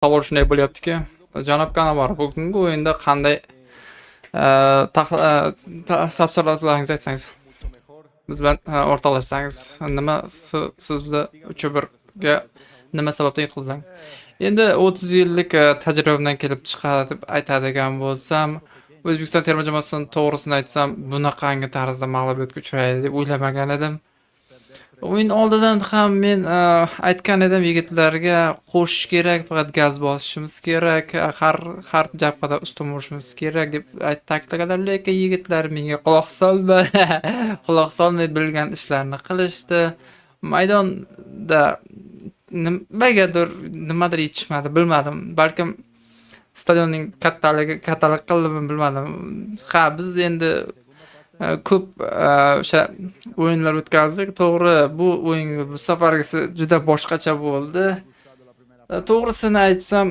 Savol shunday bo'lyaptiki, janob Kanavar, bugungi o'yinda qanday tafsilotlaringizni aytsangiz, biz bilan o'rtoqlashsangiz, nima siz biza 3-1 ga nima sababdan yutqizlang? Endi 30 yillik tajribadan kelib chiqadi deb aytadigan bo'lsam, O'zbekiston terma jamoasining to'g'risini aytsam, bunaqangi tarzda mag'lubiyatga uchraydi deb o'ylamagan edim. O'yin oldidan ham men aytgan edim yigitlarga qo'shish kerak, faqat gaz bosishimiz kerak, har jabhada ustun bo'lishimiz kerak deb ta'kidlaganlar, lekin yigitlar menga quloq solmadi. Quloq solmay bilgan ishlarni qilishdi. Maydonda nimadir yetishmadi, bilmadim. Balkim stadionning kattalik qildimi bilmadim. Ha, biz endi ko'p o'sha o'yinlar o'tkazdik. To'g'ri, bu o'yin bu safargisi juda boshqacha bo'ldi. To'g'risini aytsam,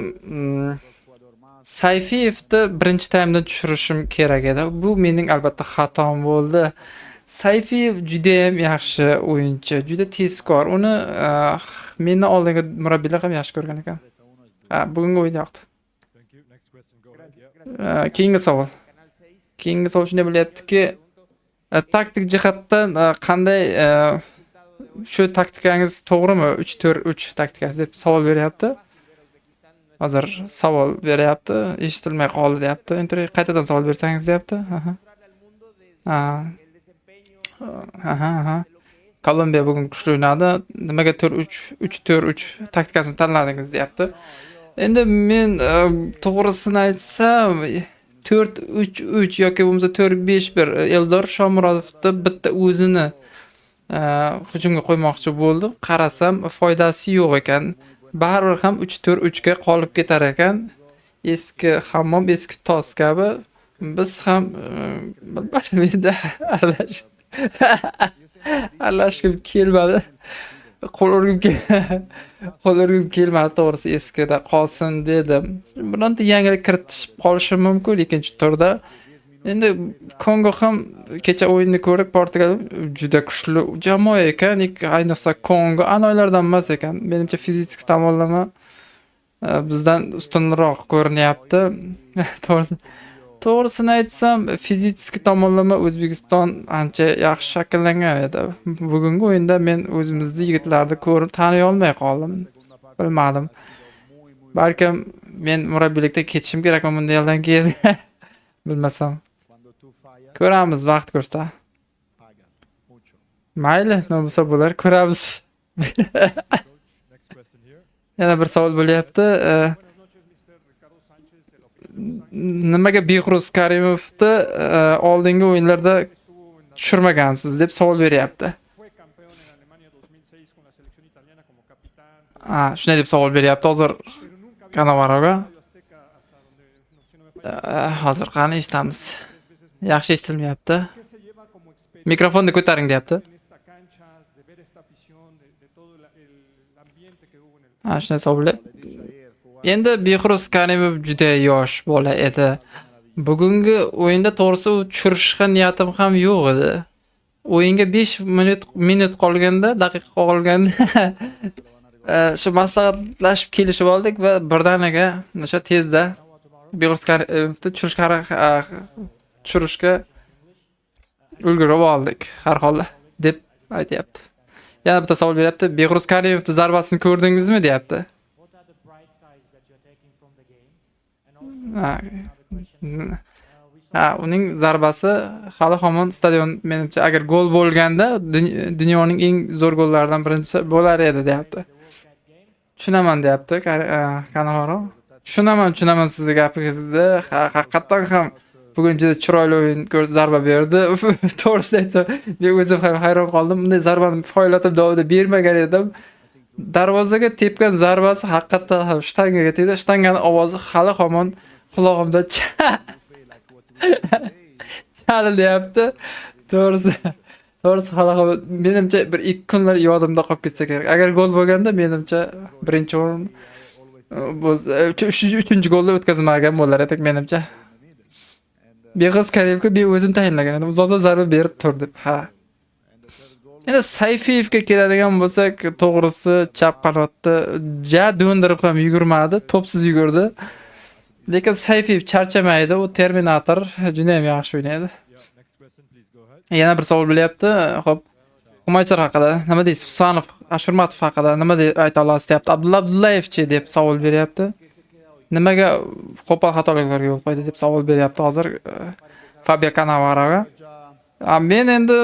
Sayfiyevni birinchi taymda tushirishim kerak edi. Bu mening albatta xatom bo'ldi. Sayfiyev juda ham yaxshi o'yinchi, juda tezkor. Uni meni oldingi murabbiylar ham yaxshi ko'rgan ekan. Bugungi o'yin yoqdi. Keyingi savol. Keyingi savol shunday bo'lyaptiki, taktik jihatdan qanday shu taktikangiz to'g'rimi? 3-4-3 taktikasi deb savol beryapti. Hozir savol beryapti, eshitilmay qoldi deyapti. Endi qaytadan savol bersangiz deyapti. Kolumbiya bugun kuchli o'ynadi. Nimaga 3-4-3 taktikasini tanladingiz deyapti. Endi men to'g'risini aytsam 4-3-3 yoki bo'lmasa 4-5-1 Eldor Shomurodovni bitta o'zini hujumga qo'ymoqchi bo'ldi. Qarasam foydasi yo'q ekan. Baribir ham 3-4-3 ga qolib ketar ekan. Eski hammom, eski tos kabi biz ham bilmadim aralashib kelmadi. Qo'l urgim kelmadi, to'g'risi eskida qolsin dedim. Bironta yangilik kiritishib qolishi mumkin ikkinchi turda. Endi Kongo ham kecha o'yinni ko'rib, Portugal juda kuchli jamoa ekan, ayniqsa Kongo anoylardan emas ekan. Menimcha fizik tomonlama bizdan ustunroq ko'rinyapti. To'g'risini aytsam, fizik tomonlama O'zbekiston ancha yaxshi shakllangan edi. Bugungi o'yinda men o'zimizni yigitlarni ko'rib taniy olmay qoldim. Bilmadim. Balkim men murabbiylikda ketishim kerakmi bunday yildan keyin. Bilmasam. Ko'ramiz, vaqt ko'rsatadi. Mayli, nima bo'lsa bo'lar, ko'ramiz. Yana bir savol bo'lyapti. Nimaga Behruz Karimovni oldingi o'yinlarda tushirmagansiz deb savol beryapti. Shunday deb savol beryapti hozir Kanavaroga. Hozir qani eshitamiz. Yaxshi eshitilmayapti. Mikrofonni ko'taring deyapti. Shunday savol. Endi Behruz Karimov juda yosh bola edi. Bugungi o'yinda to'g'risi u tushirishga niyatim ham yo'q edi. O'yinga 5 minut qolganda, daqiqa qolganda shu maslahatlashib kelishib oldik va birdaniga o'sha tezda Behruz Karimovni tushirishga ulgurib oldik har holda deb aytayapti. Yana bitta savol beryapti. Behruz Karimovni zarbasini ko'rdingizmi deyapti. Uning zarbasi hali hamon stadion menimcha agar gol bo'lganda dunyoning eng zo'r gollaridan birinchisi bo'lar edi deyapti. Tushunaman deyapti Kanavaro. Tushunaman sizning gapingizni. Haqiqatan ham bugun juda chiroyli o'yin zarba berdi. To'g'risi aytsam, men o'zim ham hayron qoldim. Bunday zarbani faoliyatim davomida bermagan edim. Darvozaga tepgan zarbasi haqiqatan ham shtangaga tegdi. Shtanganing ovozi hali hamon qulog'imda chalinyapti. To'g'risi hali hamon menimcha bir 2 kunlar yodimda qolib ketsa kerak. Agar gol bo'lganda menimcha birinchi o'rin 3-chi golni o'tkazmagan bo'lar edik menimcha. Behruz Karimovga men o'zim tayinlagan edim. Uzoqdan zarba berib tur deb. Endi Sayfiyevga keladigan bo'lsak, to'g'risi chap qanotda ja do'ndirib ham yugurmadi, to'psiz yugurdi. Lekin Sayfiyev charchamaydi, u Terminator juda ham yaxshi o'ynaydi. Yana bir savol bo'lyapti. Xo'p, Humaychar haqida nima deysiz? Husanov, Ashurmatov haqida nima ayta olasiz deyapti. Abdulla Abdullayevchi deb savol beryapti. Nimaga qo'pol xatoliklarga yo'l qo'ydi deb savol beryapti hozir Fabio Cannavaroga. Men endi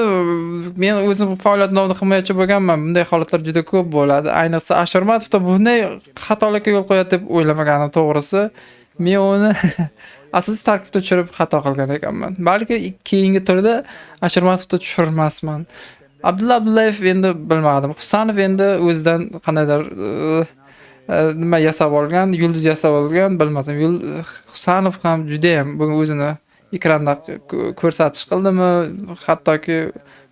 o'zim faoliyat davomida himoyachi bo'lganman. Bunday holatlar juda ko'p bo'ladi. Ayniqsa Ashurmatovda bunday xatolikka yo'l qo'yadi deb o'ylamagandim to'g'risi. Men uni asosiy tarkibda tushirib xato qilgan ekanman. Balki keyingi turda Ashurmatovda tushirmasman. Abdulla Abdullayev endi bilmadim. Husanov endi o'zidan qandaydir nima yasab olgan, yulduz yasab olgan, bilmasam. Husanov ham juda ham bugun o'zini ekranda ko'rsatish qildimi, hattoki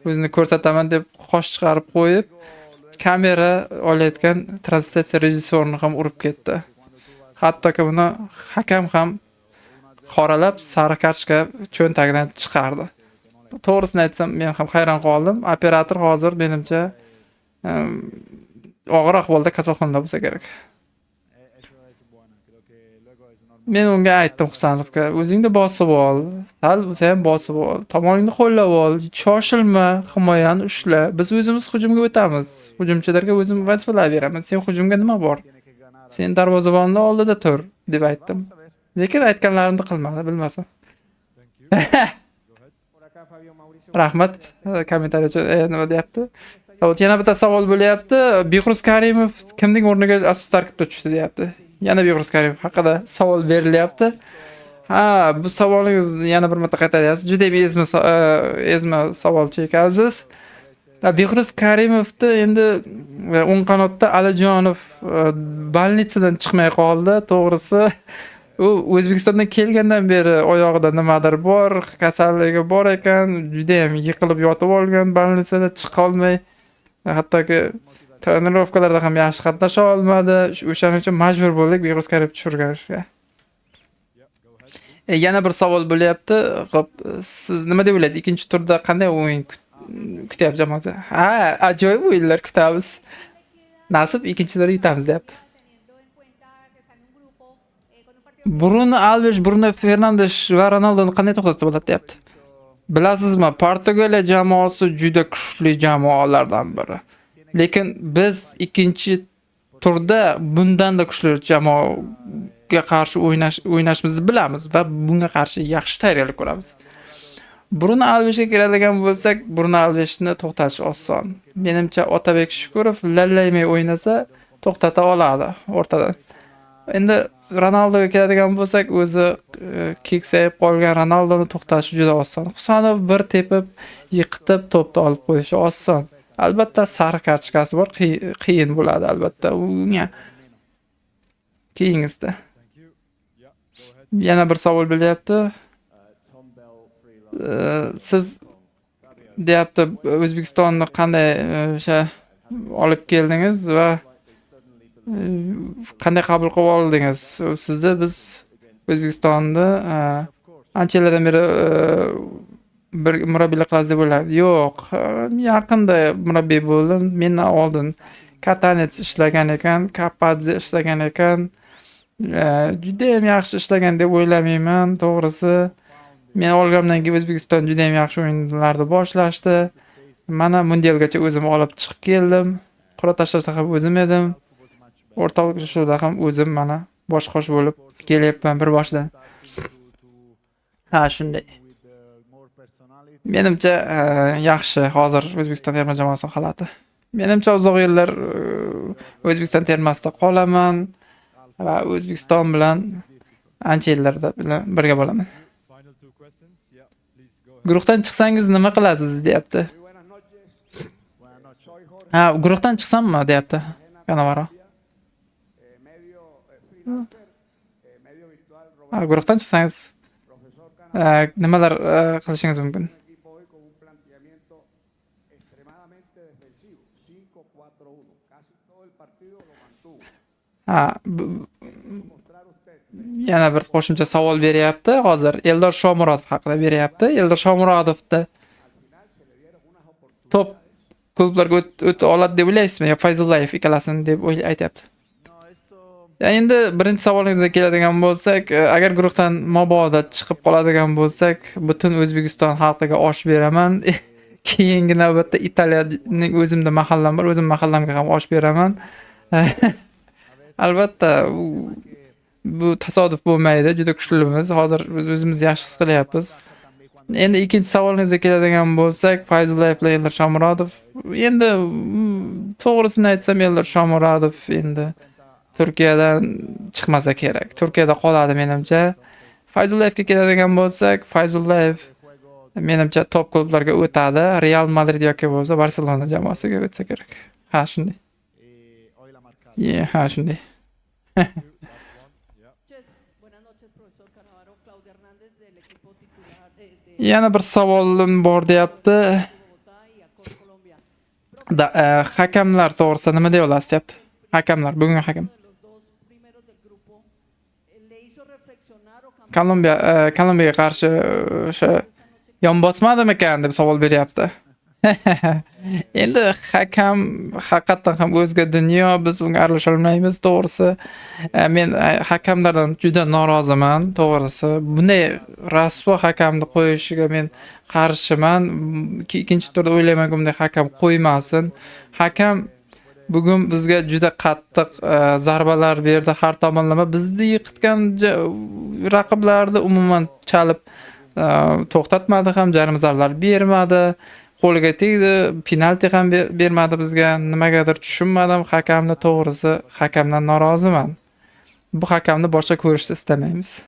o'zini ko'rsataman deb qosh chiqarib qo'yib, kamera olayotgan translyatsiya rejissyorini ham urib ketdi. Hattoki buni hakam ham qoralab sariq kartochka cho'ntagidan chiqardi. To'g'risini aytsam, men ham hayron qoldim. Operator hozir menimcha og'ir ahvolda kasalxonada bo'lsa kerak. Men unga aytdim Husanovga, o'zingni bosib ol, sal bo'lsa ham bosib ol, tomoningni qo'llab ol, shoshilma, himoyani ushla. Biz o'zimiz hujumga o'tamiz. Hujumchilarga o'zim vazifalar beraman. Sen hujumga nima bor? Sen darvozabonni oldida tur deb aytdim. Lekin aytganlarimni qilmadi, bilmasam. Rahmat kommentariy uchun nima deyapti? Yana bitta savol bo'lyapti. Behruz Karimov kimning o'rniga asosiy tarkibda tushdi deyapti. Yana Behruz Karimov haqida savol berilyapti. Ha, bu savolingiz yana bir marta qaytaryapsiz. Juda ezma savolchi ekansiz. Behruz Karimovni endi o'ng qanotda Alijonov bolnitsadan chiqmay qoldi. To'g'risi, u O'zbekistondan kelgandan beri oyog'ida nimadir bor, kasalligi bor ekan, juda ham yiqilib yotib olgan, bolnitsada chiqa olmay, hattoki trenirovkalarda ham yaxshi qatnasha olmadi. O'shaning uchun majbur bo'ldik Behruz Karimovni tushirishga. Yana bir savol bo'lyapti. Xo'p, siz nima deb o'ylaysiz? Ikkinchi turda qanday o'yin kutyapti jamoa? Ha, ajoyib o'yinlar kutamiz. Nasib ikkinchi turda yutamiz deyapti. Bruno Alves, Bruno Fernandes va Ronaldoni qanday to'xtatsa bo'ladi deyapti. Bilasizmi, Portugaliya jamoasi juda kuchli jamoalardan biri. Lekin biz ikkinchi turda bundan da kuchli jamoaga qarshi o'ynashimizni bilamiz va bunga qarshi yaxshi tayyorgarlik ko'ramiz. Bruno Alvesga keladigan bo'lsak, Bruno Alvesni to'xtatish oson. Menimcha Otabek Shukurov lallaymay o'ynasa to'xtata oladi o'rtadan. Endi Ronaldoga keladigan bo'lsak, o'zi keksayib qolgan Ronaldoni to'xtatish juda oson. Husanov bir tepib, yiqitib to'pni olib qo'yishi oson. Albatta sariq kartochkasi bor, qiyin bo'ladi albatta unga. Keyingisida. Yana bir savol bo'lyapti. Siz deyapti O'zbekistonni qanday o'sha olib keldingiz va qanday qabul qilib oldingiz? Sizda biz O'zbekistonda ancha yillardan beri bir murabbiylik qilasiz deb o'ylardim. Yo'q, yaqinda murabbiy bo'ldim. Mendan oldin Katanets ishlagan ekan, Kapadze ishlagan ekan. Juda ham yaxshi ishlagan deb o'ylamayman, to'g'risi. Men olganimdan keyin O'zbekiston juda ham yaxshi o'yinlarni boshlashdi. Mana mundialgacha o'zim olib chiqib keldim. Qur'a tashlashda ham o'zim edim. O'rtoqlik uchrashuvida ham o'zim mana bosh-qosh bo'lib kelyapman bir boshdan. Ha, shunday. Menimcha yaxshi hozir O'zbekiston terma jamoasi holati. Menimcha uzoq yillar O'zbekiston termasida qolaman va O'zbekiston bilan ancha yillarda birga bo'laman. Guruhdan chiqsangiz nima qilasiz deyapti. Ha, guruhdan chiqsammi deyapti Cannavaro. Ha, guruhdan chiqsangiz nimalar qilishingiz mumkin? Ha, yana bir qo'shimcha savol beryapti. Hozir Eldor Shomurodov haqida beryapti. Eldor Shomurodovni to'p klublarga o'ta oladi deb o'ylaysizmi? Yo Fayzullayev ikkalasini deb aytyapti. Ya endi birinchi savolingizga keladigan bo'lsak, agar guruhdan mabodo chiqib qoladigan bo'lsak, butun O'zbekiston xalqiga osh beraman. Keyingi navbatda Italiyaning o'zimda mahallam bor, o'zim mahallamga ham osh beraman. Albatta, bu tasodif bo'lmaydi, juda kuchlimiz. Hozir biz o'zimizni yaxshi his qilyapmiz. Endi ikkinchi savolingizga keladigan bo'lsak, Fayzullayev bilan Eldor Shomurodov. Endi to'g'risini aytsam, Eldor Shomurodov endi Turkiyadan chiqmasa kerak. Turkiyada qoladi menimcha. Fayzullayevga keladigan bo'lsak, Fayzullayev menimcha top klublarga o'tadi. Real Madrid yoki bo'lsa Barselona jamoasiga o'tsa kerak. Ha, shunday. Ha, shunday. Yana bir savolim bor deyapti. Hakamlar to'g'risida nima deya olasiz deyapti. Hakamlar, bugungi hakam. Kolumbiyaga qarshi o'sha yon bosmadimikan deb savol beryapti. Endi hakam haqiqatan ham o'zga dunyo, biz unga aralasha olmaymiz, to'g'risi. Men hakamlardan juda noroziman, to'g'risi. Bunday rasvo hakamni qo'yishiga men qarshiman. Ikkinchi turda o'ylaymanki, bunday hakam qo'ymasin. Hakam bugun bizga juda qattiq zarbalar berdi har tomonlama. Bizni yiqitgan raqiblarni umuman chalib to'xtatmadi ham, jarima zarbalar bermadi. Qo'liga tegdi, penalti ham bermadi bizga. Nimagadir tushunmadim hakamni, to'g'risi hakamdan noroziman. Bu hakamni boshqa ko'rishni istamaymiz.